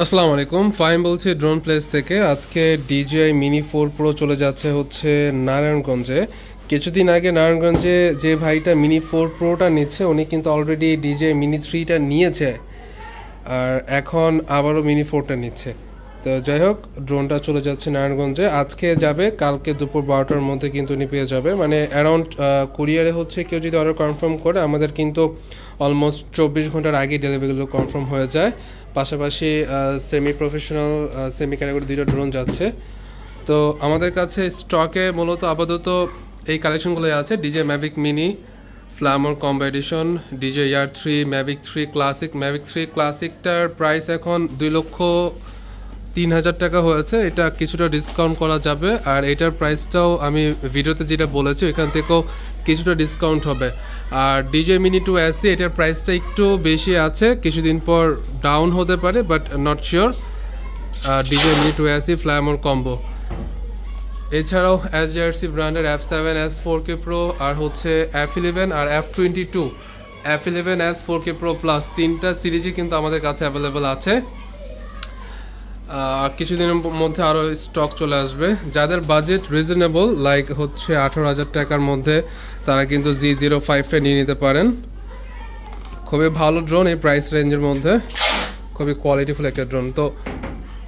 আসসালামু আলাইকুম, ফাহিম বলছি ড্রোন প্লেস থেকে। আজকে DJI মিনি 4 প্রো চলে যাচ্ছে হচ্ছে নারায়ণগঞ্জে। কিছুদিন আগে নারায়ণগঞ্জে যে ভাইটা মিনি 4 প্রোটা নিচ্ছে উনি কিন্তু অলরেডি DJI মিনি 3টা নিয়েছে, আর এখন আবারও মিনি 4টা নিচ্ছে। তো যাই হোক, ড্রোনটা চলে যাচ্ছে নারায়ণগঞ্জে, আজকে যাবে, কালকে দুপুর 12টার মধ্যে কিন্তু উনি পেয়ে যাবে। মানে অ্যারাউন্ড কুরিয়ারে হচ্ছে কেউ যদি অর্ডার কনফার্ম করে আমাদের কিন্তু অলমোস্ট 24 ঘন্টার আগে ডেলিভারিগুলো কনফার্ম হয়ে যায়। পাশাপাশি সেমি প্রফেশনাল সেমি ক্যাটাগরি দুইটা ড্রোন যাচ্ছে। তো আমাদের কাছে স্টকে মূলত আপাতত এই কালেকশনগুলোই আছে: DJI Mavic mini, fly more combo edition, DJI ER3, Mavic 3 classic. ম্যাভিক 3 ক্লাসিকটার প্রাইস এখন 2,03,000 টাকা হয়েছে, এটা কিছুটা ডিসকাউন্ট করা যাবে। আর এটার প্রাইসটাও আমি ভিডিওতে যেটা বলেছি এখান থেকেও কিছুটা ডিসকাউন্ট হবে। আর DJI মিনি 2 SE এটার প্রাইসটা একটু বেশি আছে, কিছুদিন পর ডাউন হতে পারে, but not sure. DJI mini 2 SE fly more combo. এছাড়াও SJRC ব্র্যান্ডের F7S 4K Pro আর হচ্ছে F11 আর F22, F11S 4K Pro Plus তিনটা সিরিজই কিন্তু আমাদের কাছে অ্যাভেলেবেল আছে। আর কিছুদিনের মধ্যে আরও স্টক চলে আসবে। যাদের বাজেট রিজনেবল, লাইক হচ্ছে 18,000 টাকার মধ্যে, তারা কিন্তু G05টা নিয়ে নিতে পারেন। খুবই ভালো ড্রোন এই প্রাইস রেঞ্জের মধ্যে, খুবই কোয়ালিটিফুল একটা ড্রোন। তো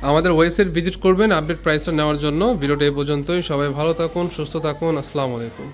আমাদের ওয়েবসাইট ভিজিট করবেন আপডেট প্রাইসটা নেওয়ার জন্য। ভিডিওটা এই পর্যন্তই। সবাই ভালো থাকুন, সুস্থ থাকুন। আসসালামু আলাইকুম।